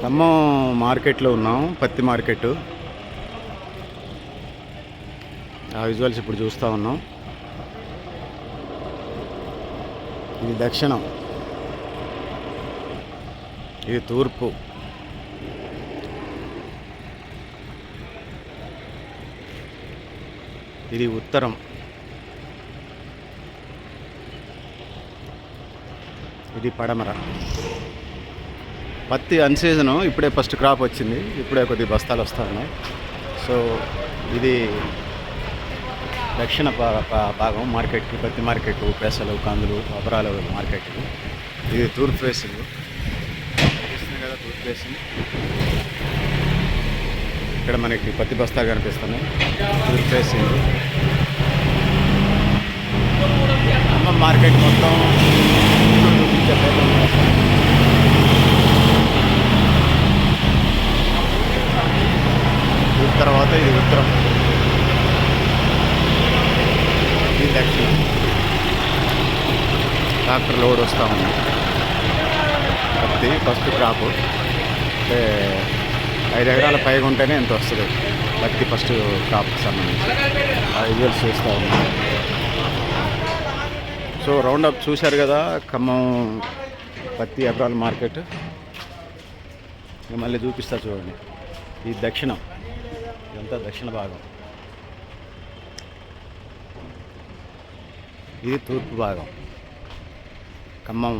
ఖమ్మం మార్కెట్లో ఉన్నాం, పత్తి మార్కెట్. ఆ విజువల్స్ ఇప్పుడు చూస్తూ ఉన్నాం. ఇది దక్షిణం, ఇది తూర్పు, ఇది ఉత్తరం, ఇది పడమర. పత్తి అన్సీజను, ఇప్పుడే ఫస్ట్ క్రాప్ వచ్చింది, ఇప్పుడే కొద్ది బస్తాలు వస్తూ ఉన్నాయి. సో ఇది దక్షిణ భాగం మార్కెట్కి, పత్తి మార్కెట్, పెసలు, కందులు, అపరాలు మార్కెట్కి. ఇది తూర్పు ఫేసింగ్, కనిపిస్తుంది కదా తూర్పు ఫేసింగ్. ఇక్కడ మనకి పత్తి బస్తాలు కనిపిస్తున్నాయి, తూర్పు ఫేసింగ్. ఖమ్మం మార్కెట్ మొత్తం చూపించే ప్రయత్నం చేస్తాం. తర్వాత ఇది ఉత్తరం, ఇది దక్షిణం. ట్రాక్టర్ లోడ్ వస్తూ ఉంది. పత్తి ఫస్ట్ క్రాప్ అంటే 5 ఎకరాల పైగా ఉంటేనే ఎంత వస్తుంది పత్తి ఫస్ట్ క్రాప్కి సంబంధించి. ఆ విజువల్స్ చూస్తూ ఉన్నాం. సో రౌండప్ చూశారు కదా ఖమ్మం పత్తి ఎకరాల మార్కెట్. మళ్ళీ చూపిస్తా చూడండి. ఇది దక్షిణం, ఇదంతా దక్షిణ భాగం. ఇది తూర్పు భాగం, ఖమ్మం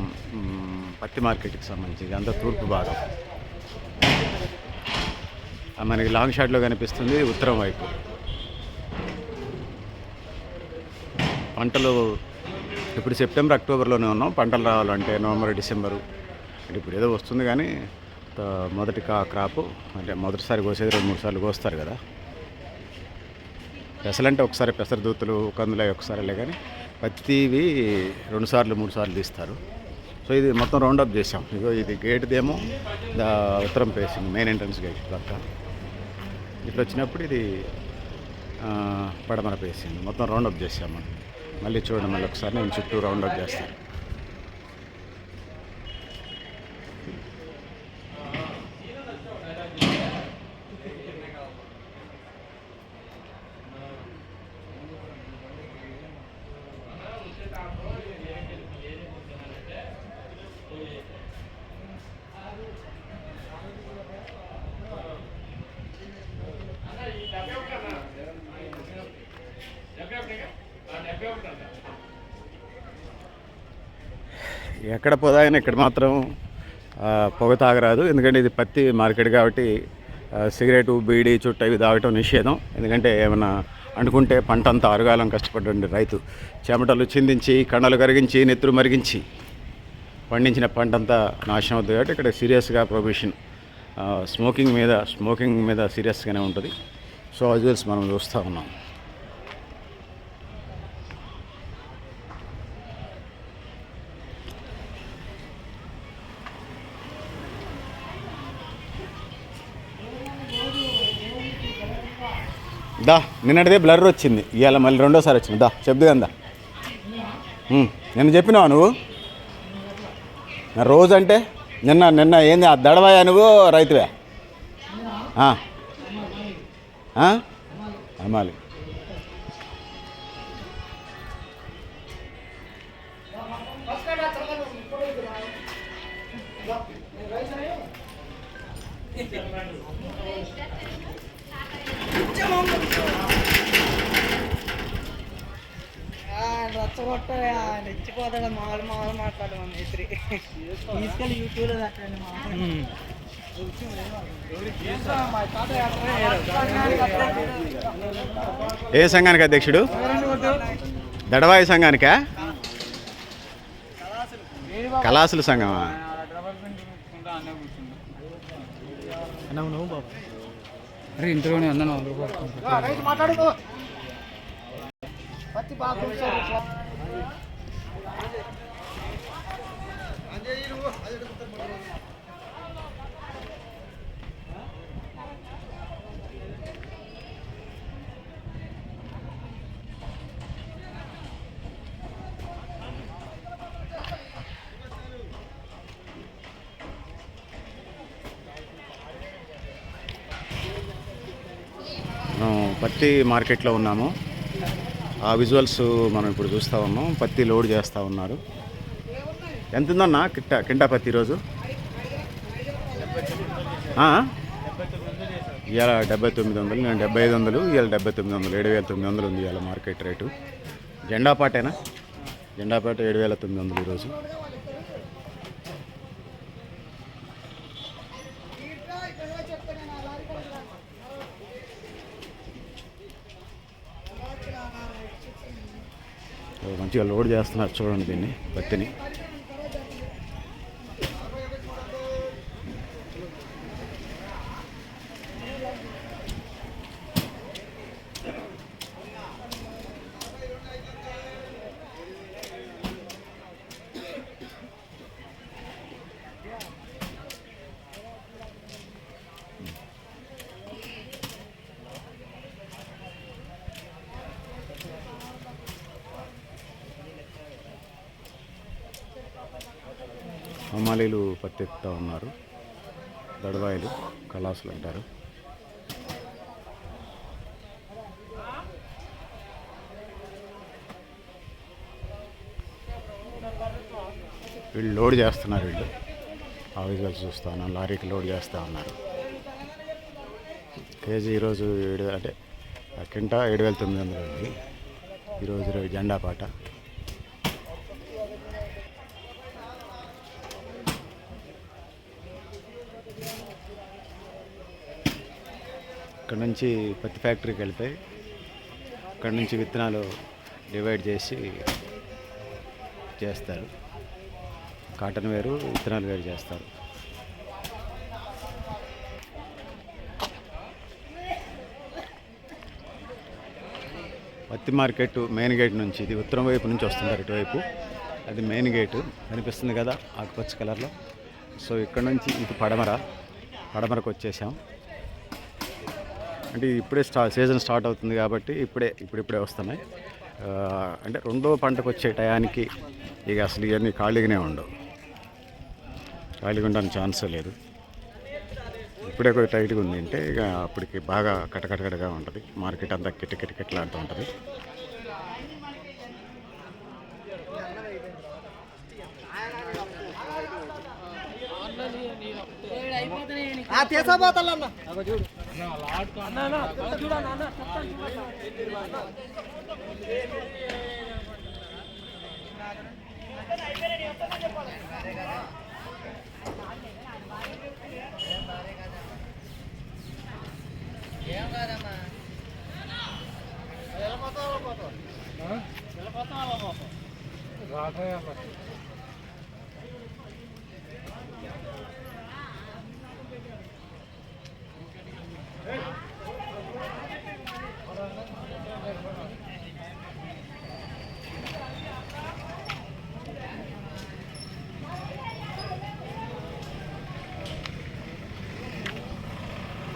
పత్తి మార్కెట్కి సంబంధించి ఇదంతా తూర్పు భాగం. మనకి లాంగ్ షాట్లో కనిపిస్తుంది ఉత్తరం వైపు. పంటలు ఇప్పుడు సెప్టెంబర్ అక్టోబర్లోనే ఉన్నాం. పంటలు రావాలంటే నవంబర్ డిసెంబరు, అంటే ఇప్పుడు ఏదో వస్తుంది కానీ మొదటి క్రాపు అంటే మొదటిసారి కోసేది 2-3 సార్లు కోస్తారు కదా. పెసలంటే ఒకసారి పెసరదూతులు, కందులు ఒకసారిలే, కానీ పత్తివి 2 సార్లు 3 సార్లు తీస్తారు. సో ఇది మొత్తం రౌండప్ చేసాం. ఇగో ఇది గేట్దేమో ఉత్తరం ఫేసింగ్, మెయిన్ ఎంట్రన్స్ గేట్ పక్క. ఇట్లా వచ్చినప్పుడు ఇది పడమర ఫేసింగ్. మొత్తం రౌండప్ చేసాం మనం. మళ్ళీ చూడండి, మళ్ళీ ఒకసారి నేను చుట్టూ రౌండప్ చేస్తాను. ఎక్కడ పోదాయని ఇక్కడ మాత్రం పొగ తాగరాదు, ఎందుకంటే ఇది పత్తి మార్కెట్ కాబట్టి సిగరెటు, బీడీ, చుట్ట ఇవి తాగటం నిషేధం. ఎందుకంటే ఏమైనా అనుకుంటే పంట అంతా అరగాలం కష్టపడండి రైతు, చెమటలు చిందించి, కణాలు కరిగించి, నెత్తురు మరిగించి పండించిన పంట అంతా నాశనం అవుతుంది. కాబట్టి ఇక్కడ సీరియస్గా ప్రొహిబిషన్, స్మోకింగ్ మీద సీరియస్గానే ఉంటుంది. సో విజువల్స్ మనం చూస్తూ ఉన్నాం. దా నిన్నటిదే బ్లర్ వచ్చింది, ఇవాళ మళ్ళీ రెండోసారి వచ్చింది. దా చెప్దు కదా, నిన్న చెప్పినావా నువ్వు? రోజు అంటే నిన్న ఏంది దడవాయా నువ్వు? రైతువే అమ్మాలి. ఇచ్చిపోతాడు మామూలు మాట్లాడమని మేస్త్రి తీసుకెళ్ళి యూట్యూబ్లో పెట్టండి. ఏ సంఘానికి అధ్యక్షుడు? దడవాయి సంఘానికా? కళాసుల సంఘమా? ఇంట్లోనే అందరూ పత్తి మార్కెట్లో ఉన్నాము. ఆ విజువల్స్ మనం ఇప్పుడు చూస్తూ ఉన్నాం. పత్తి లోడ్ చేస్తూ ఉన్నారు. ఎంత ఉందన్నా కింటా పత్తి ఈరోజు? ఇవాళ 7900, నేను 7500, ఇవాళ 7900, 7900 ఉంది ఇవాళ మార్కెట్ రేటు. జెండాపాటేనా? జెండాపాట 7900 ఈరోజు. మంచిగా లోడ్ చేస్తున్నారు చూడండి దీన్ని, పత్తిని. హమాలీలు పత్తి ఎక్కుతూ ఉన్నారు. దడవాయిలు, కలాసులు అంటారు. వీళ్ళు లోడ్ చేస్తున్నారు. వీళ్ళు ఆ విజువల్స్ చూస్తాను. లారీకి లోడ్ చేస్తూ ఉన్నారు. కేజీ ఈరోజు 7 అంటే కింటా 7900 ఉంది ఈరోజు జెండాపాట. ఇక్కడ నుంచి పత్తి ఫ్యాక్టరీకి వెళ్తాయి. ఇక్కడ నుంచి విత్తనాలు డివైడ్ చేసి చేస్తారు. కాటన్ వేరు, విత్తనాలు వేరు చేస్తారు. పత్తి మార్కెట్ మెయిన్ గేట్ నుంచి, ఇది ఉత్తరం వైపు నుంచి వస్తున్నారు ఇటువైపు. అది మెయిన్ గేటు కనిపిస్తుంది కదా ఆకుపచ్చ కలర్లో. సో ఇక్కడ నుంచి ఇది పడమరకు వచ్చేసాం. అంటే ఇప్పుడే సీజన్ స్టార్ట్ అవుతుంది కాబట్టి ఇప్పుడిప్పుడే వస్తున్నాయి. అంటే రెండో పంటకు వచ్చే టయానికి ఇక అసలు ఇవన్నీ ఖాళీగానే ఉండవు. ఖాళీగా ఉండడానికి ఛాన్సే లేదు. ఇప్పుడే కొంచెం టైట్గా ఉంది అంటే ఇక అప్పటికి బాగా కటకటగా ఉంటుంది. మార్కెట్ అంతా కిటకిటలాడుతూ ఉంటుంది.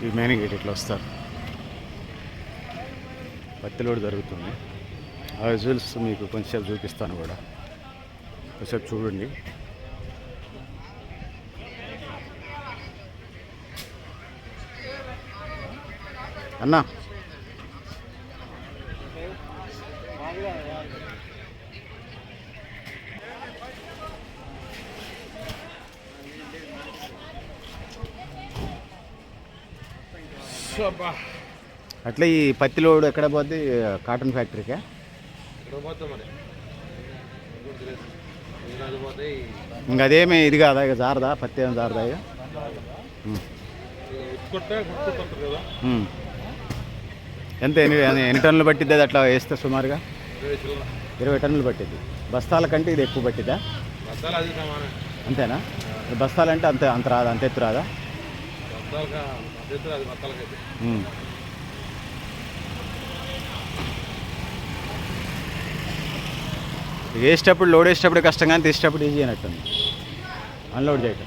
ఈ మెయిన్ గేట్ ఇట్లా వస్తారు. పత్తి లోడ్ జరుగుతుంది. ఆ విజువల్స్ మీకు కొంచెంసేపు చూపిస్తాను కూడా, కొంచెంసేపు చూడండి. అన్నా అట్లా ఈ పత్తి లోడ్ ఎక్కడ పోద్ది? కాటన్ ఫ్యాక్టరీకా? ఇంకా అదేమి ఇది కాదా? ఇక జారదా? పత్తి ఏమి జారదా? ఇక ఎంత ఎన్ని టన్నులు పట్టిద్ది అది అట్లా వేస్తే? సుమారుగా 20 టన్నులు పట్టిద్ది. బస్తాల కంటే ఇది ఎక్కువ పట్టిద్దా? అంతేనా? బస్తాలంటే అంత రాదా? అంత ఎత్తు రాదా? వేసేటప్పుడు లోడ్ వేసేటప్పుడు కష్టం, కానీ తీసేటప్పుడు ఈజీ అయినట్టుంది అన్లోడ్ చేయటం.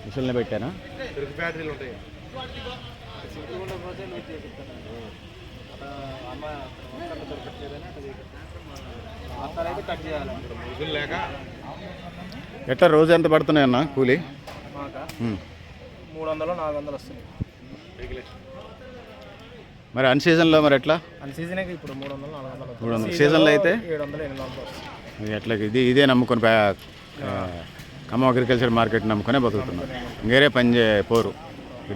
మిషన్లో పెట్టానా? ఎట్లా రోజు ఎంత పడుతున్నాయన్నా కూలీ? 300-400 వస్తుంది. మరి అన్ సీజన్లో మరి ఎట్లా? అన్ సీజనే ఇప్పుడు 300 400 300 సీజన్లో అయితే 700 800 వస్తుంది. ఎట్లా ఇదే నమ్ముకొని ఖమ్మం అగ్రికల్చర్ మార్కెట్ నమ్ముకునే బతుకుతున్నారు, వేరే పని పోరు,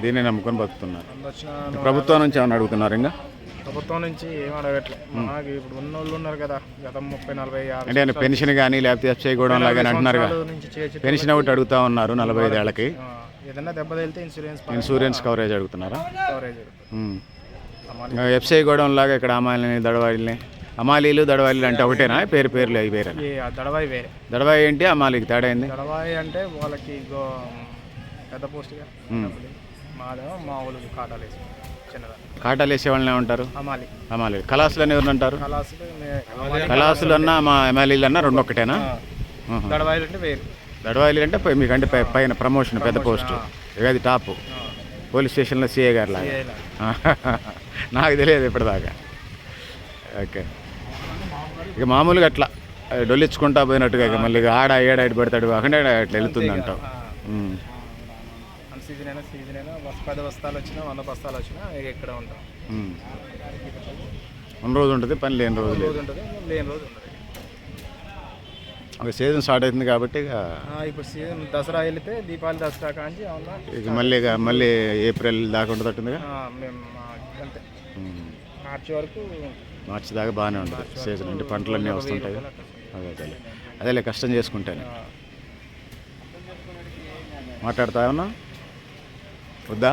దీన్నే నమ్ముకొని బతుకుతున్నారు. ప్రభుత్వం నుంచి ఏమైనా అడుగుతున్నారు? ఇంకా ప్రభుత్వం నుంచి ఏం అడగట్లేదు. మనకి ఇప్పుడు ఉన్న వాళ్ళు ఉన్నారు కదా, గత 30 40 50 అంటే ఆయన పెన్షన్ కానీ లేకపోతే ఎఫ్సీఐ కూడా లాగా అంటున్నారు కదా, పెన్షన్ ఒకటి అడుగుతా ఉన్నారు 45 ఏళ్ళకి. ఏదైనా దెబ్బ తగిలితే ఇన్సూరెన్స్ కవరేజ్ అడుగుతున్నారా? కవరేజ్. ఎఫ్సీఐ గోడౌన్ లాగా ఇక్కడ అమాలీని దడవాయిల్ని, అమాలీలు దడవాయిలు అంటే ఒకటేనా? పేర్లు అవి వేరే? దడవాయి వేరే. దడవాయి ఏంటి, అమాలీకి తేడా ఏంది? దడవాయి అంటే వాళ్ళకి పెద్ద పోస్ట్గా, మాదేమో మా ఊళ్ళకి కాటాలు వేసి చిన్నదా. కాటాలు వేసే వాళ్ళని ఏమంటారు? అమాలి. అమాలి. కళాసులు అని ఎవరు అంటారు? కళాసులు అన్నా మా ఎమ్మెల్యేలు అన్నా రెండు ఒక్కటేనా? దడవాయిలు అంటే వేరు. దడవాయిలు అంటే మీకంటే పైన ప్రమోషన్ పెద్ద పోస్టు, అది టాప్ పోలీస్ స్టేషన్లో సిఐ గారు లాగా. నాకు తెలియదు ఇప్పటిదాకా. ఓకే, ఇక మామూలుగా అట్లా డొల్లించుకుంటా పోయినట్టుగా ఇక మళ్ళీ ఆడ ఏడాడు పెడతాడు కాకుండా అట్లా వెళ్తుంది అంటావు. సీజన్ అయినా 10 బస్తాలు వచ్చినా 100 బస్తాలు వచ్చినా ఇక్కడ ఉంటాం. ఉన్న రోజు ఉంటుంది, పని లేని రోజు లేదు. లేని రోజు ఉంటుంది. ఒక సీజన్ స్టార్ట్ అవుతుంది కాబట్టి ఇప్పుడు సీజన్ దసరా వెళితే దీపావళి దసరా కాంచి ఇక మళ్ళీ ఏప్రిల్ దాకా ఉంటుందట్టుందిగా. మేము అంతే మార్చి దాకా బాగానే ఉంటుంది సీజన్. అంటే పంటలన్నీ వస్తుంటాయి. అదేలే కష్టం చేసుకుంటాను. మాట్లాడతా ఉన్నా వద్దా?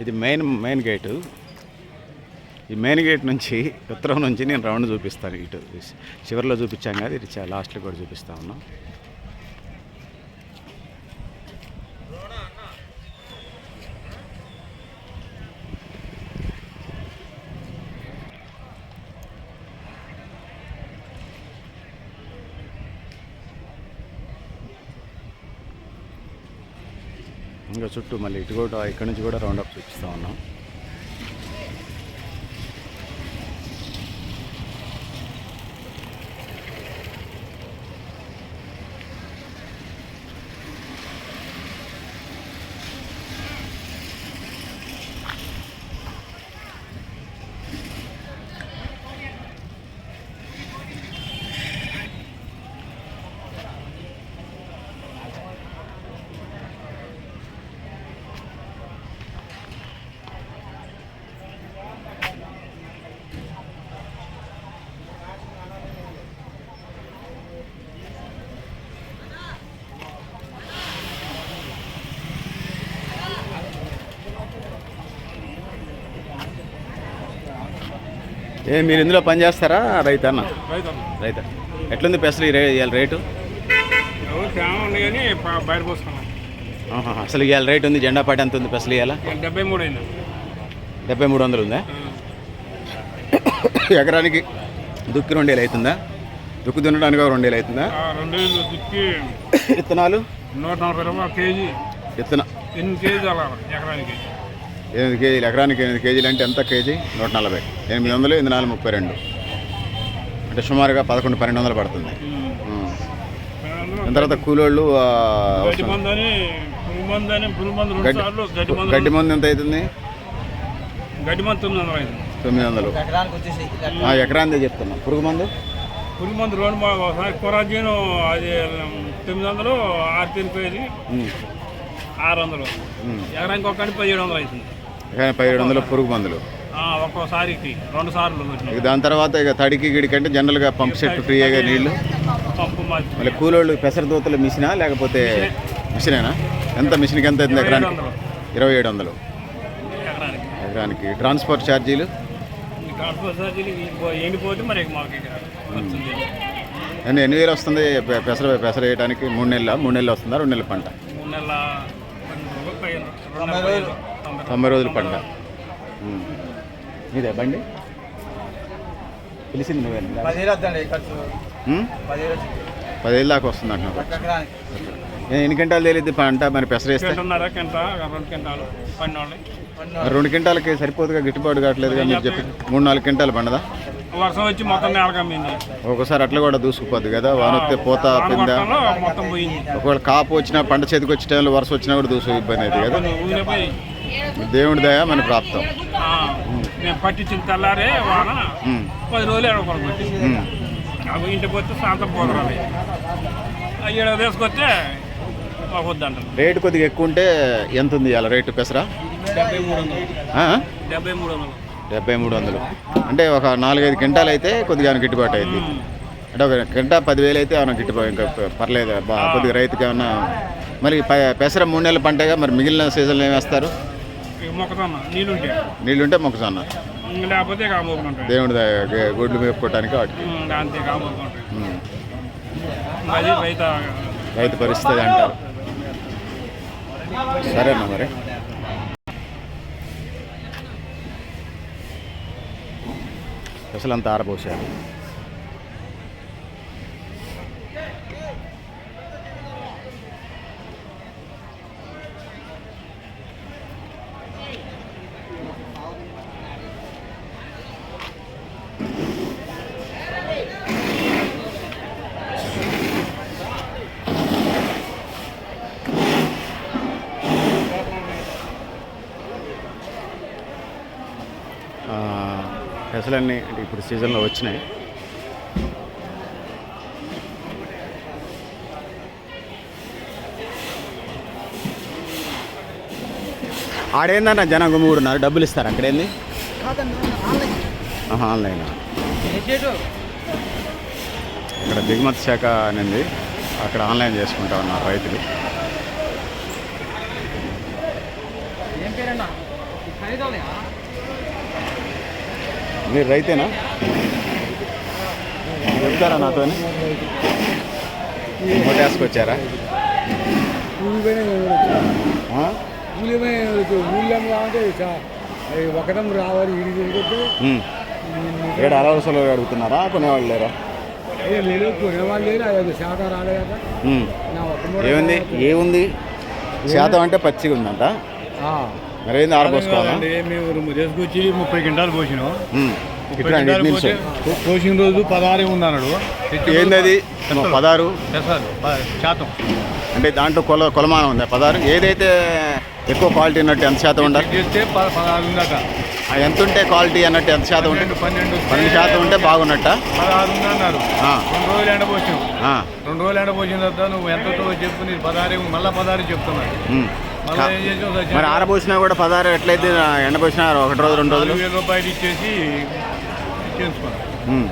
ఇది మెయిన్ గేటు. ఈ మెయిన్ గేట్ నుంచి ఉత్తరం నుంచి నేను రౌండ్ చూపిస్తాను. ఇటు చివరిలో చూపించాం కదా, ఇది లాస్ట్లో కూడా చూపిస్తా ఉన్నా. ఇంకా చుట్టూ మళ్ళీ ఇటు కూడా ఇక్కడ నుంచి కూడా రౌండప్ చూపిస్తూ ఉన్నాం. మీరు ఇందులో పని చేస్తారా? రైతన్న. రైత. ఎట్లుంది పెసలు ఇవాళ రేటు? అసలు ఇవాళ రేటు ఉంది? జెండా పాట ఎంత ఉంది పెసలు ఇవాళ? 7300 ఉందా? ఎకరానికి దుక్కి 2000 అవుతుందా? దుక్కు దున్నడానికి 2000 అవుతుందా? విత్తనాలు 140 కేజీ. విత్తనం 8 కేజీలు ఎకరానికి. 8 కేజీలు ఎకరానికి. 8 కేజీలు అంటే ఎంత కేజీ? 140. 800, 8 4 32 అంటే సుమారుగా 11-1200 పడుతుంది. దాని తర్వాత కూలోళ్ళు గడ్డి మందు ఎంత అవుతుంది? గడ్డి మందు 900. ఎకరానికి చెప్తున్నా. పురుగు మందు 2 కొరాజీను అది 900, 6 కేజీ 600. ఎకరానికి ఒక్కటి 1700 అవుతుంది. 1700 పురుగు మందులు ఒక్కోసారికి 2 సార్లు. దాని తర్వాత ఇక తడికి గిడికి అంటే జనరల్గా పంప్ సెట్ ఫ్రీగా నీళ్లు. మళ్ళీ కూలోళ్ళు పెసర దూతలు మిషనా లేకపోతే మిషనేనా? ఎంత మిషన్కి ఎంత అవుతుంది ఎకరానికి? 2700 ఎకరానికి. ట్రాన్స్పోర్ట్ ఛార్జీలు ఎన్ని వేలు వస్తుంది పెసర వేయడానికి? 3 నెలలు వస్తుందా? 2 నెలల పంట? 90 రోజుల పంట. ఇదే బండి పిలిచింది నువ్వే? 10,000 దాకా వస్తుంది అంటున్నావు. ఎన్ని క్వింటాలు తేలిద్ది పంట మరి పెసర వేస్తే? 2 క్వింటాలకి సరిపోతుగా, గిట్టుబాటు కావట్లేదుగా మీరు చెప్పి. 3-4 క్వింటాలు పండదా? వర్షం వచ్చి మొత్తం నేల కమ్మింది. ఒకసారి అట్లా కూడా దూసుకుపోద్ది కదా, వాన వస్తే పోత పింద. మొత్తం పోయింది. ఒకవేళ కాపు వచ్చినా పంట చేతికి వచ్చే టైంలో వర్షం వచ్చినా కూడా దూసు ఇబ్బంది అవుతుంది కదా. దేవుడి దయ మన ప్రాప్తం. నేను పట్టించిన తెల్లారే వాన 10 రోజులు ఎడకొరకొచ్చి అవి ఇంటికి వస్తే సాయంత్రం పోదరాలి. అయ్యేడ తీసుకొస్తే మాకు వద్దంటారు. రేటు కొద్దిగా ఎక్కువ ఉంటే ఎంత ఉంది అలా రేటు పెసరా? 7300. అంటే ఒక 4-5 క్వింటాలు అయితే కొద్దిగా గిట్టుబాటు అయింది. అంటే ఒక క్వింటా 10,000 అయితే ఏమైనా గిట్టుబాటు ఇంకా పర్లేదు కొద్దిగా రైతుకి ఏమన్నా. మరి పెసర 3 నెలల పంటగా మరి మిగిలిన సీజన్లో ఏం వేస్తారు? నీళ్ళుంటే మొక్కజొన్న, లేకపోతే దేవుడి గొడ్లు మేపుకోవటానికి వాటికి. రైతు పరిస్థితి అంటారు. సరేనా మరి. అసలు అంత ఆరబోసారు. పెసలన్నీ అంటే ఇప్పుడు సీజన్లో వచ్చినాయి. ఆడేందన్న జనం గుమ్ముడున్నారు, డబ్బులు ఇస్తారు అక్కడేంది? ఆన్లైన్. ఇక్కడ దిగుమతి శాఖ అనేది అక్కడ ఆన్లైన్ చేసుకుంటా ఉన్నారు రైతులు. మీరు రైతేనా? చెప్తారా నాతో? ఓటేసుకొచ్చారా? ఒకటం రావాలి. ఏడు అరవసలు అడుగుతున్నారా? కొనేవాళ్ళు లేరా? కొనేవాళ్ళు లేరు. అది శాతం రాలేదు కదా. ఏముంది శాతం అంటే పచ్చిగా ఉందంట. మరేంది ఆరబోసుకోవాలండి? మేము రేసుకొచ్చి 30 క్వింటాలు పోసినాం. పోసిన రోజు 16 ఉంది అన్నాడు. ఏంది అది 16 శాతం? అంటే దాంట్లో కొలమానం ఉందా 16? ఏదైతే ఎక్కువ క్వాలిటీ ఉన్నట్టు ఎంత శాతం ఉండాలి? 16 ఉందట. ఎంత ఉంటే క్వాలిటీ అన్నట్టు ఎంత శాతం ఉంటే? 12 శాతం ఉంటే బాగున్నట్ట. 16 ఉంది అన్నారు. 2 రోజులు ఎండపోసాం. 2 రోజులు ఎండపోసిన తర్వాత నువ్వు ఎంతతో చెప్పు, నేను 16 మళ్ళీ 16 చెప్తున్నాను. మరి ఆరబోసినా కూడా 16 ఎట్లయితే ఎండపోసినా 1 రోజు 2 రోజులు 4,000 రూపాయలు ఇచ్చేసి చేసుకున్నాను.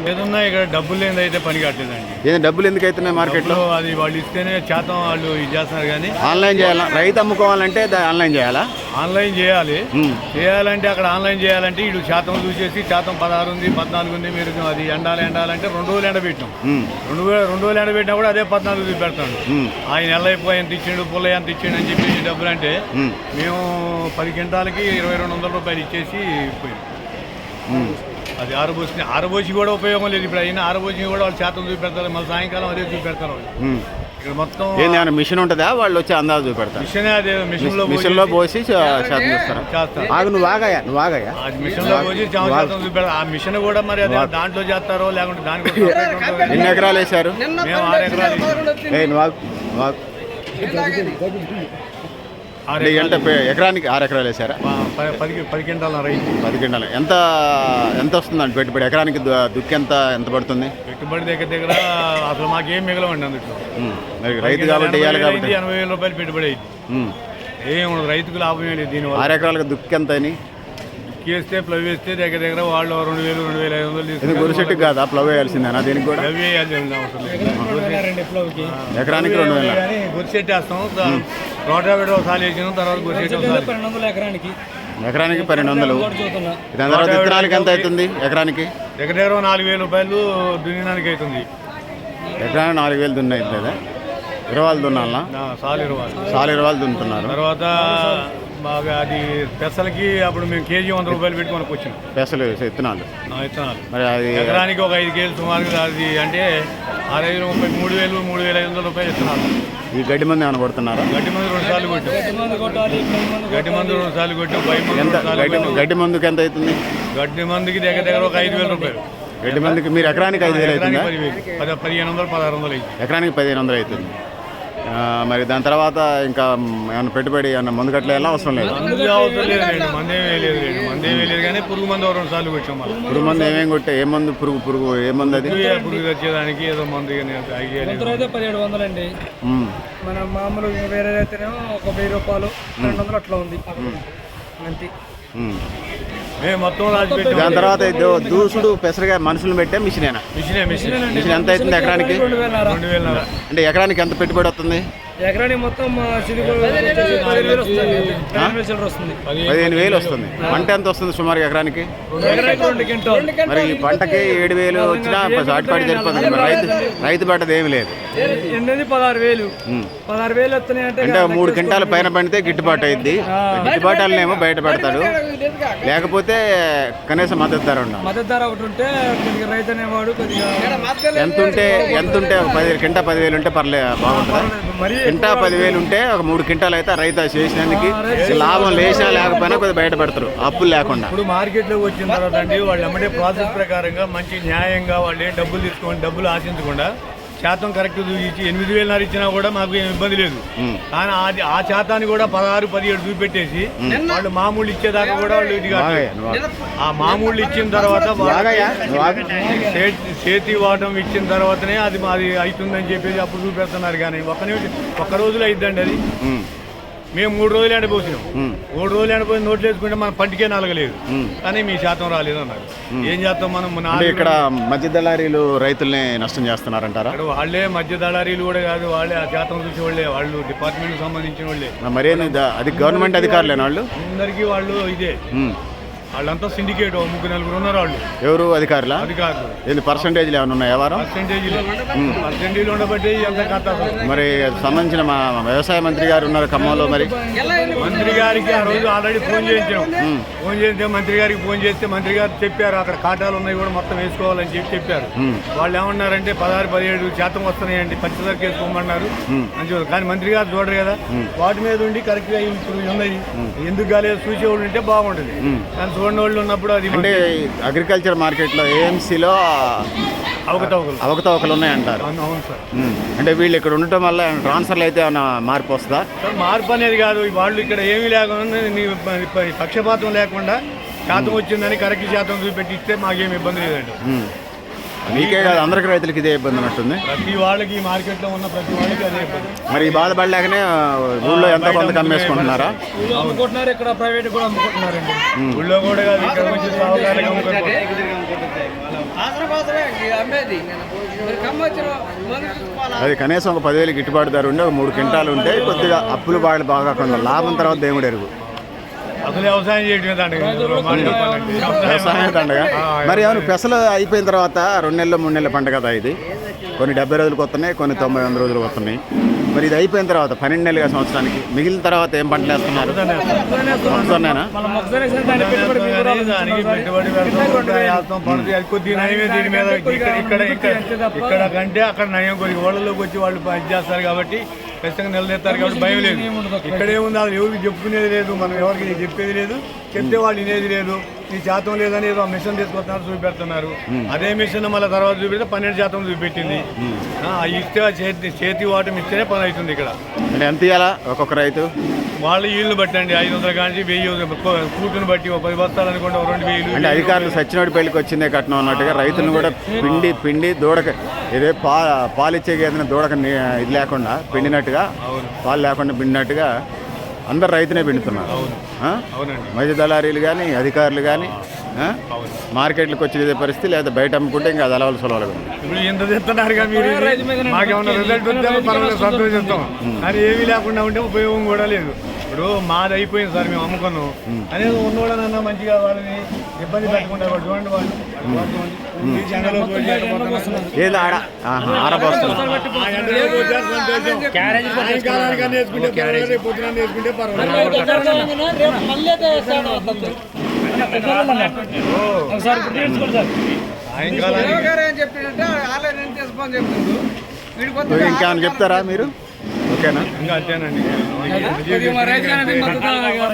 ఏదన్నా ఇక్కడ డబ్బులు లేనిది అయితే పని కట్టలేదండి. ఏదైనా డబ్బులు ఎందుకు అవుతున్నాయి మార్కెట్లో? అది వాళ్ళు ఇస్తేనే శాతం వాళ్ళు ఇది చేస్తున్నారు. కానీ ఆన్లైన్ చేయాలా? రైతు అమ్ముకోవాలంటే ఆన్లైన్ చేయాలా? ఆన్లైన్ చేయాలంటే అక్కడ ఆన్లైన్ చేయాలంటే ఇటు శాతం చూసేసి శాతం 16 ఉంది 14 ఉంది, మీరు అది ఎండాలంటే 2 రోజులు ఎండబెట్టినాం. 2 రోజులు ఎండబెట్టినా కూడా అదే 14 చూపెడతాడు. ఆయన ఎల్లైపోయి ఎంత ఇచ్చిండు, పుల్ల ఎంత ఇచ్చిండు అని చెప్పి డబ్బులు అంటే మేము 10 క్వింటాలకి 2,200 రూపాయలు ఇచ్చేసి పోయింది. అది ఆరబోసి కూడా ఉపయోగం లేదు. ఇప్పుడు అయినా ఆరబోసి కూడా వాళ్ళు శాతం చూపెడతారు, మళ్ళీ సాయంకాలం అదే చూపెడతారు. ఇక్కడ మొత్తం ఏంది మిషన్ ఉంటుందా? వాళ్ళు వచ్చి అందాజు చూపెడతారు. మిషనే అదే మిషన్లో పోసి శాతం చేస్తారు. నువ్వు ఆగాయా మిషన్లో పోసి శాతం చూపెడతారు. ఆ మిషన్ కూడా మరి అదే దాంట్లో చేస్తారో లేకుంటే దానికి ఎన్ని ఎకరాలు వేశారు? మేము 6 ఎకరాలు. అంటే ఎకరానికి 6 ఎకరాలు వేసారా? 10 క్వింటాల రైతు. 10 క్వింటాలు ఎంత వస్తుందండి పెట్టుబడి? ఎకరానికి దుక్కి ఎంత పడుతుంది? పెట్టుబడి దగ్గర అసలు మాకేం మిగలవండి. అందులో మరి రైతు కాబట్టి వేయాలి కాబట్టి 80,000 రూపాయలు పెట్టుబడి అయింది. ఏముండదు, రైతుకు లాభం లేదు దీనివల్ల. 6 ఎకరాలకు దుక్కి ఎంత అని వేస్తే ప్లవ్ వేస్తే దగ్గర వాళ్ళు 2,000 2,500 గురిసెట్టుకు కాదా ప్లవ్ వేయాల్సిందేనా? దీనికి కూడా ప్లవ్ వేయాల్సి అవసరం లేదు. ఎకరానికి 2,000 గురిసెట్టు వేస్తాం. రోటావేటర్ ఒకసారి వేసినాం, తర్వాత గురిసెట్టు ఎకరానికి 1200. దాని తర్వాత విత్తనాలకి ఎంత అవుతుంది ఎకరానికి? దగ్గర 4,000 రూపాయలు దున్నడానికి అవుతుంది. ఎకరానికి 4,000 దున్న అవుతుంది. 20 దున్నాలా? సాలు 20 దున్నుతున్నారు. తర్వాత బాగా అది పెసలకి అప్పుడు మేము కేజీ 100 రూపాయలు పెట్టి మనకు వచ్చినాం పెసలు విత్తనాలు. విత్తనాలు. మరి అది ఎకరానికి ఒక 5 కేజీలు సుమారుగా అది అంటే 6,30 3,500 రూపాయలు ఇస్తున్నారు. ఈ గడ్డి మంది ఏమైనా కొడుతున్నారా? గడ్డి మందు 2 సార్లు కొట్టాం. గడ్డి మందు 2 సార్లు కొట్టాం. పై మందు ఎంత 2 సార్లు కొట్టాం. గడ్డి మందుకి ఎంత అవుతుంది? గడ్డి మందుకి దగ్గర దగ్గర ఒక 5,000 రూపాయలు. గడ్డి మందికి మీరు ఎకరానికి 5,000 అవుతుందా? 10,000, 1,500, 1,600 అయింది. ఎకరానికి 1,500 అవుతుంది. మరి దాని తర్వాత ఇంకా ఏమైనా పెట్టుబడి ఏమన్నా మందు గట్ల ఎలా అవసరం లేదు? మందు అవసరం లేదు, మందేమీ లేదు. మందేమీ లేదు కానీ పురుగు మందు 2 సార్లు కొట్టాం. మళ్ళీ పురుగు మందు ఏమేమి కొట్టే? ఏ మందు? పురుగు ఏ మందు అది? పురుగు వచ్చేదానికి ఏదో మందు అయితే 1,700 అండి. మన మామూలు వేరే అయితేనేమో ఒక 1,000 రూపాయలు 200 అట్లా ఉంది అంతే. మేము మొత్తం రాసి పెట్టాం. దాని తర్వాత దూసుడు పెసరగా మనుషులు పెట్టే మిషనేనా? మిషన్ మిషన్ ఎంత అవుతుంది ఎకరానికి? 2,500. అంటే ఎకరానికి ఎంత పెట్టుబడి వస్తుంది? ఎకరానికి మొత్తం 15,000 వస్తుంది. 15,000 వస్తుంది. పంట ఎంత వస్తుంది సుమారు ఎకరానికి? ఎకరానికి 2 క్వింటాల్. మరి ఈ పంటకి 7,000 వచ్చినా సాటిపాటి సరిపోతుంది. మరి రైతు పడ్డది ఏమి లేదు. 16,000 16,000 వస్తున్నాయి అంటే 3 క్వింటాల పైన పండితే గిట్టుబాటు అయింది. గిట్టుబాటునేమో బయట పెడతాడు, లేకపోతే కనీసం మద్దతు ధర ఉండాలి. మద్దతు ధర ఒకటి ఉంటే కొద్దిగా రైతు అనేవాడు కొద్దిగా ఎంత ఉంటే ఒక 10,000 ఉంటే బాగుంటుందా? కింటా 10,000 ఉంటే ఒక 3 క్వింటాలు అయితే రైతు చేసినందుకు లాభం లేచినా లేకపోయినా కొద్దిగా బయట పెడతారు అప్పులు లేకుండా. ఇప్పుడు మార్కెట్లోకి వచ్చిన తర్వాత అండి వాళ్ళు ఎమ్మటే ప్రాసెస్ ప్రకారంగా మంచి న్యాయంగా వాళ్ళు ఏం డబ్బులు తీసుకోండి, డబ్బులు ఆశించకుండా శాతం కరెక్ట్ చూపించి 8,000 ఇచ్చినా కూడా మాకు ఏం ఇబ్బంది లేదు. కానీ అది ఆ శాతాన్ని కూడా 16, 17 చూపెట్టేసి వాళ్ళు మామూలు ఇచ్చేదాకా కూడా వాళ్ళు ఇది కాదు. ఆ మామూలు ఇచ్చిన తర్వాత చేతి వాటం ఇచ్చిన తర్వాతనే అది మాది అవుతుందని చెప్పేసి అప్పుడు చూపెడుతున్నారు. కానీ ఒక్క రోజులో అయిద్దండి అది. మేము 3 రోజులు ఎండపోసినాం. 3 రోజులు ఎండపోయి నోట్లు వేసుకుంటే మన పంటికే నలగలేదు, కానీ మీ శాతం రాలేదు అన్నారు. ఏం చేస్తాం మనం? ఇక్కడ మధ్య దళారీలు రైతుల్ని నష్టం చేస్తున్నారంటారా? వాళ్ళే మధ్య దళారీలు కూడా కాదు, వాళ్ళే ఆ శాతం చూసి వాళ్ళే, వాళ్ళు డిపార్ట్మెంట్ సంబంధించిన వాళ్ళే. మరి అది గవర్నమెంట్ అధికారులేనా వాళ్ళు? అందరికీ వాళ్ళు ఇదే, వాళ్ళంతా సిండికేట్ 3-4 ఉన్నారు వాళ్ళు. ఎవరు అధికారులా? అధికారులు. ఏంది పర్సంటేజ్లు ఏమైనా ఉన్నాయా? పర్సెంటేజీలు ఉండబట్టి ఎంత కథ. మరి సంబంధించిన మా వ్యవసాయ మంత్రి గారు ఉన్నారు ఖమ్మంలో. మరి మంత్రి గారికి ఆ రోజు ఆల్రెడీ ఫోన్ చేయించాం. ఫోన్ చేస్తే మంత్రి గారికి ఫోన్ చేస్తే మంత్రి గారు చెప్పారు అక్కడ కాటాలు ఉన్నాయి కూడా మొత్తం వేసుకోవాలని చెప్పారు. వాళ్ళు ఏమన్నారంటే 16-17% వస్తున్నాయండి, పచ్చిసరికి వేసుకోమన్నారు అని చెప్పారు. కానీ మంత్రి గారు చూడరు కదా, వాటి మీద ఉండి కరెక్ట్ గా ఇప్పుడు ఉన్నాయి ఎందుకు కాలేదు చూసేవాళ్ళు ఉంటే బాగుంటుంది. కానీ చూడండి వాళ్ళు ఉన్నప్పుడు అది అంటే అగ్రికల్చర్ మార్కెట్లో ఏఎంసీలో అవకతవకలు ఉన్నాయంటారు. అవును సార్. అంటే వీళ్ళు ఇక్కడ ఉండటం వల్ల ట్రాన్స్ఫర్లు అయితే ఏమైనా మార్పు వస్తుందా? సార్ మార్పు అనేది కాదు, వాళ్ళు ఇక్కడ ఏమీ లేకుండా పక్షపాతం లేకుండా శాతం వచ్చిందని కరెక్ట్ శాతం చూపెట్టి ఇస్తే మాకేమి ఇబ్బంది లేదండి. మీకే కాదు అందరికి రైతులకి ఇదే ఇబ్బంది ఉన్నట్టుంది. ప్రతి వాళ్ళకి మార్కెట్లో ఉన్న ప్రతి వాళ్ళకి అదే ఇబ్బంది. మరి ఈ బాధపడలేకనే ఊళ్ళో ఎంతో కొంత కమ్మేసుకుంటున్నారా? అమ్ముకుంటున్నారు, ఇక్కడ ప్రైవేట్ కూడా అమ్ముకుంటున్నారండి. ఊళ్ళో కూడా కాదు, ఇక్కడ వచ్చి అది కనీసం ఒక 10,000 గిట్టుబాటు ధర ఉండి ఒక 3 క్వింటాలు ఉంటే కొద్దిగా అప్పులు బాగా కొంత లాభం తర్వాత దేవుడు ఎరుగు. అసలు వ్యవసాయం చేయడం వ్యవసాయం దండగా. మరి ఏమైనా పెసలు అయిపోయిన తర్వాత 2 నెలలు 3 నెలల పంట కదా ఇది. కొన్ని 70 రోజులకు వస్తున్నాయి, కొన్ని 90-100 రోజులకు వస్తున్నాయి. మరి ఇది అయిపోయిన తర్వాత 12 నెలలుగా సంవత్సరానికి మిగిలిన తర్వాత ఏం పంటలు వేస్తున్నారు? మొక్కజొన్నేనా? దీని మీద ఇక్కడ కంటే అక్కడ నయం కొద్దిగా ఓళ్ళలోకి వచ్చి వాళ్ళు ఇది చేస్తారు కాబట్టి ఖచ్చితంగా నిలదీస్తారు కాబట్టి భయం లేదు. ఇక్కడేముంది, అది ఎవరికి చెప్పుకునేది లేదు, మనం ఎవరికి చెప్పేది లేదు, చెప్తే వాళ్ళు వినేది లేదు. ఈ శాతం లేదని ఏదో మిషన్ తీసుకొస్తున్నారు, చూపెడుతున్నారు. అదే మిషన్ మళ్ళీ తర్వాత చూపెడితే 12% చూపెట్టింది. ఇస్తే చేతి వాటం ఇస్తేనే పని అవుతుంది ఇక్కడ. అంటే ఎంత ఇవ్వాలా ఒక్కొక్క రైతు? వాళ్ళు ఈళ్ళని బట్టి అండి, 500 కానీ 1000 కూటును బట్టి 10 బస్తాలు అనుకోండి 2,000. అంటే అధికారులు సచ్చినోడి పెళ్లికి వచ్చిందే కట్నం అన్నట్టుగా రైతులను కూడా పిండి దూడక ఇదే పాలిచ్చే గేదెన దూడక ఇది లేకుండా పిండినట్టుగా, పాలు లేకుండా పిండినట్టుగా అందరు రైతునే పిండుతున్నారు. మధ్య దళారీలు కానీ అధికారులు కానీ మార్కెట్లకు వచ్చి ఇదే పరిస్థితి, లేదా బయట అమ్ముకుంటే ఇంకా అది అలవల సొలవలుగా ఉంది. ఇప్పుడు ఎంత తెస్తున్నారుగా మీరు, మాకేమన్నా రిజల్ట్ వస్తే పర్వాలేదు సంతోషిస్తాం. కానీ ఏమీ లేకుండా ఉంటే ఉపయోగం కూడా లేదు. ఇప్పుడు మాది అయిపోయింది సార్, మేము అమ్ముకున్నాం అనేది ఉన్నోడనన్నా మంచిగా వాళ్ళని ఇబ్బంది పెట్టకుండా చూడండి వాళ్ళు ఎండలో పోసి ఏది ఆడ ఆరబోస్తుంది. సాయంకాలానికన్నా వేసుకుంటే పర్వాలేదు, రేపు పొద్దున వేసుకుంటే పర్వాలేదు. ఇంకేమైనా చెప్తారా మీరు? ఓకేనా? ఇంకా అంతేనండి.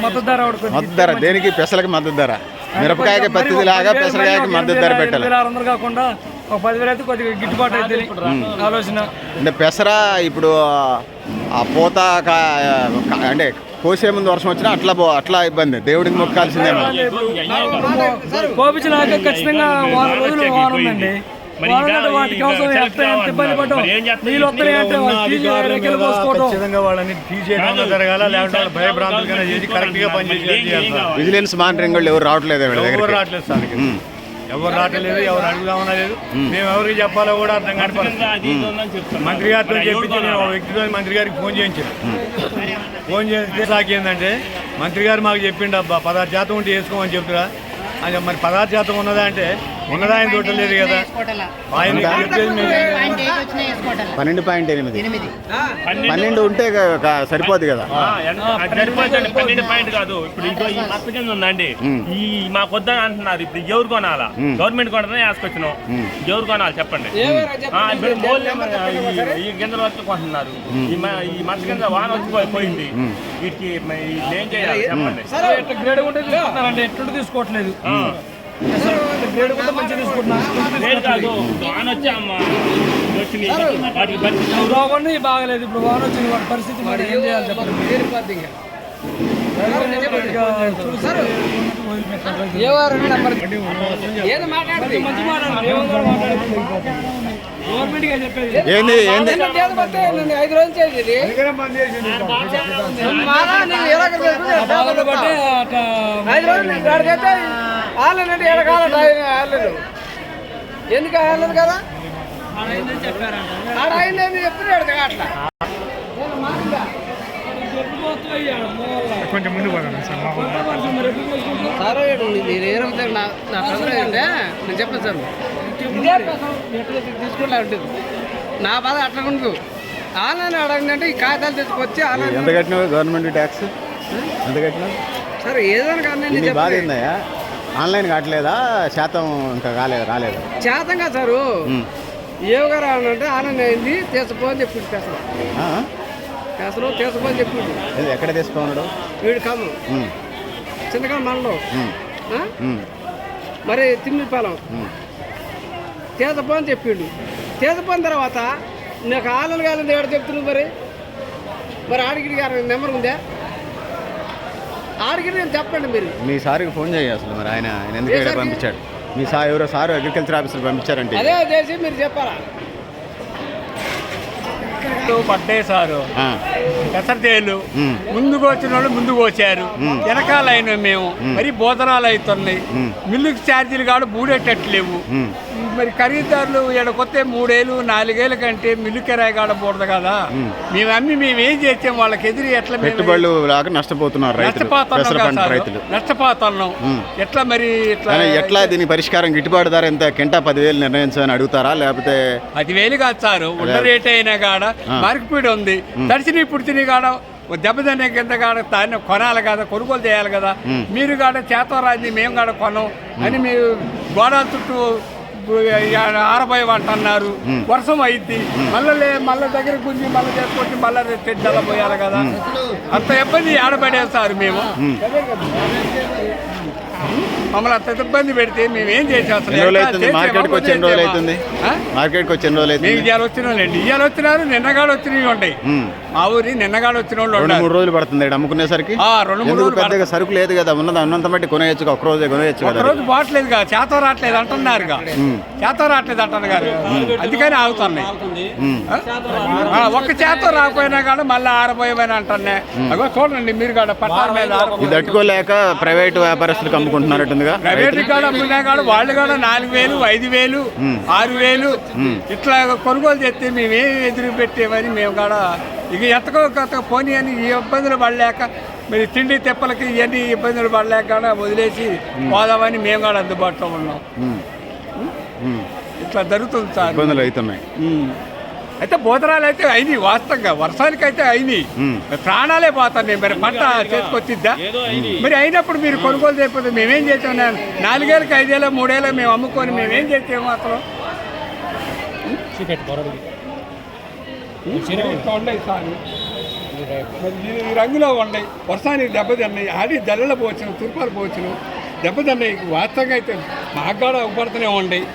మద్దతు ధర మద్దతు ధర దేనికి? పెసలకి మద్దతు ధర, మిరపకాయకి పత్తి లాగా పెసరకాయకి మద్దతు ధర పెట్టాలి. 600 కాకుండా ఒక 10,000 అయితే కొద్దిగా గిట్టుబాటు అయితే ఆలోచన. అంటే పెసర ఇప్పుడు ఆ పూత అంటే కోసే ముందు వర్షం వచ్చినా అట్లా ఇబ్బంది, దేవుడికి మొక్కాల్సిందే. కోపించినాక ఖచ్చితంగా వారం రోజులు వారం ఉందండి. వాటికి అవసరం ఎంత ఇబ్బంది పడ్డాం. నీళ్ళు వస్తున్నాయంటే ఖచ్చితంగా వాళ్ళని తీసేయడం జరగాల, లేకుంటే భయభ్రాంతులుగా చేసి కరెక్ట్ గా పనిచేయాలి. విజిలెన్స్ మానిటరింగ్ వాళ్ళు ఎవరు రావట్లేదు, ఎవరు రావట్లేదు సార్, ఎవరు రావట్లేదు, ఎవరు అడుగుదామన్నా లేదు. మేము ఎవరికి చెప్పాలో కూడా అర్థం కాని పరిస్థితి. మంత్రి గారితో చెప్పించి నేను ఒక వ్యక్తితో మంత్రి గారికి ఫోన్ చేయించాను. ఫోన్ చేస్తే సాకేందంటే మంత్రి గారు మాకు చెప్పిండు, అబ్బా 16% ఉంటే వేసుకోమని చెప్తురా అని. మరి 16% ఉన్నదా అంటే ఉన్నదా, ఆయన చూడలేదు కదా. ఆయన 12.8 12 ఉంటే సరిపోదు కదా. సరిపోతుంది 12 కాదు. ఇప్పుడు ఇదో ఈ మత్తు కింద ఉందండి, ఈ మాకు వద్దని అంటున్నారు. ఇప్పుడు ఎవరు కొనాలా? గవర్నమెంట్ కొనదని వేసుకొచ్చినాం, ఎవరు కొనాలి చెప్పండి? ఈ గింజల వరకు కొంటున్నారు. ఈ మత్తు కింద వాన వచ్చి పోయింది, వీటికి ఏం చేయాలి చెప్పండి? గ్రేడ్ ఉంటే తీసుకుంటున్నారండి, ఎట్లా తీసుకోవట్లేదు. గ్రేడ్ కూడా మంచిగా తీసుకుంటున్నారు. వాన వచ్చి వాటికి రోగండి బాగలేదు. ఇప్పుడు వాన వచ్చింది, వాటి పరిస్థితి మరి ఏం చేయాలి చెప్పండి? ఏంది ఏంది 5 రోజులు చేసేది ఆన్లైన్ ఎడకాల ఎందుకు ఆన్లైన్ కదా ఆడ అయిందని చెప్తున్నాడు అట్లా. కొంచెం ముందు పోదాం సార్. సార్ నేను ఏ రోజు నా చదువు అంటే నేను చెప్పాను సార్, తీసుకుంటా ఉంటుంది నా బాధ అట్లా ఉండదు. ఆన్లైన్ అడగండి, ఈ కాగితాలు తెచ్చుకొచ్చి ఆన్లైన్ ఎంత కట్టినావు గవర్నమెంట్ ట్యాక్స్? ఎంత కట్టినావు సార్? ఏదైనా కానీ బాధ ఏందయ్యా? ఆన్లైన్ కావట్లేదా? శాతం ఇంకా రాలేదు చేతంగా సారు. ఏవి గారు అంటే ఆన్లైన్ అయింది తీసుకుపోని చెప్పింది. పెసలు తీసుకుపోని చెప్పింది. ఎక్కడ తీసుకున్నాడు? వీడు కమ్ము చింతకాల మండలం, మరి తిమ్మిపాలెం తీసుకుపోని చెప్పిండు. తీసుకుపోయిన తర్వాత నాకు ఆన్లైన్ కాలేదు ఎవరు చెప్తున్నాడు? మరి ఆడిగిడి గారు నెంబర్ ఉందా? ఆడిగిడి నేను చెప్పండి మీరు. మీ సార్కి ఫోన్ చేయి అసలు. మరి ఆయన ఎందుకు పంపించాడు? మీ సార్ ఎవరో సార్ అగ్రికల్చర్ ఆఫీసర్ పంపించారంటే అదే చేసి మీరు చెప్పారా? పడ్డాయి సారు పెసరతేళ్ళు. ముందుకు వచ్చిన వాళ్ళు ముందుకు వచ్చారు, వెనకాల అయినా మేము మరి బోధనాలు అవుతున్నాయి. మిల్లుకి ఛార్జీలు కాదు మూడేటట్లేవు. మరి ఖరీదారులు ఎడకొస్తే 3 ఏళ్ళు 4 ఏళ్ళ కంటే మిల్లు కిరాయి కాడకూడదు కదా. మేము అమ్మి మేము ఏం చేసాం? వాళ్ళకి ఎదురు ఎట్లా పెట్టుబడులు లాగా నష్టపోతున్నారు రైతులు. నష్టపోతున్నాం ఎట్లా మరి? ఎట్లా దీని పరిష్కారం? గిట్టుబాటు ధర ఎంత? కింటా 10,000 నిర్ణయించని అడుగుతారా? లేకపోతే 10,000 కాదు సార్, ఉన్న రేట్ అయినా కాడ మార్కెట్ ఉంది. తడిచిని పుడిచిని కాడ దెబ్బతినే కింద కాడ దాన్ని కొనాలి కదా, కొనుగోలు చేయాలి కదా. మీరు కాడ చేత రాజు మేము కాడ కొనం అని మీరు గోడాల చుట్టూ 60 అంటున్నారు. వర్షం అయింది, మళ్ళీ దగ్గర గుంజి మళ్ళీ చేసుకొచ్చి మళ్ళీ తెడ్డలా పోయాలి కదా. అంత ఇబ్బంది ఆడపడేస్తారు మేము. మమ్మల్ని అంత ఇబ్బంది పెడితే మేము ఏం చేసాం? మార్కెట్కి వచ్చి ఎన్ని రోజులు అవుతుంది? మార్కెట్కి వచ్చి ఎన్ని రోజులు అవుతుంది? ఇవాళ వచ్చినారండి, ఇవాళ వచ్చినారు, నిన్నగాడు వచ్చినవి ఉంటాయి. మా ఊరి నిన్నగాడు వచ్చిన వాళ్ళు 2-3 రోజులు పడుతుంది అమ్ముకునేసరికి. 2-3 రోజులు పెద్దగా సరుకు లేదు కదా, ఉన్నంత బట్టి కొనేయచ్చు. ఒక రోజే కొనేయచ్చు కదా. రోజు బాట్లేదు కదా, చేత రావట్లేదు అంటున్నారు. చేత రావట్లేదు అంటారు గారు, అందుకని ఆగుతున్నాయి. ఒక్క చేత రాకపోయినా కానీ మళ్ళీ 60 అంటున్నాయి. అగో చూడండి మీరు కాడ పట్టాల మీద ఇది తట్టుకోలేక ప్రైవేట్ వ్యాపారస్తులకు అమ్ముకుంటున్నట్టుందిగా. ప్రైవేట్ కాడ అమ్ముకున్నా కాడ వాళ్ళు కూడా 4,000, 5,000, 6,000 ఇట్లా కొనుగోలు చేస్తే మేమేం ఎదురు పెట్టేమని మేము కూడా ఇక ఎత్తకో పోనీ అని ఈ ఇబ్బందులు పడలేక మరి తిండి తెప్పలకి ఇవన్నీ ఇబ్బందులు పడలేక కూడా వదిలేసి పోదామని మేము కూడా అందుబాటులో ఉన్నాం. ఇట్లా జరుగుతుంది సార్. ఇబ్బందులు అవుతున్నాయి. అయితే బోధనాలు అయితే అయినాయి, వాస్తవంగా వర్షానికైతే అయినాయి, ప్రాణాలే పోతాయి. మరి పంట చేసుకొచ్చిద్దా? మరి అయినప్పుడు మీరు కొనుగోలు చేయకపోతే మేమేం చేసాం? 4 ఏళ్ళకి 5 ఏళ్ళ 3 ఏళ్ళ మేము అమ్ముకొని మేమేం చేసాము అసలు? ఉన్నాయి సార్, మరి ఈ రంగులో ఉన్నాయి, వర్షానికి దెబ్బతిన్నాయి, ఆడి జల్లలు పోవచ్చు, తుర్పాలు పోవచ్చు, దెబ్బతిన్నాయి. వాస్తవంగా అయితే మాకు కూడా ఉపడుతూనే ఉన్నాయి.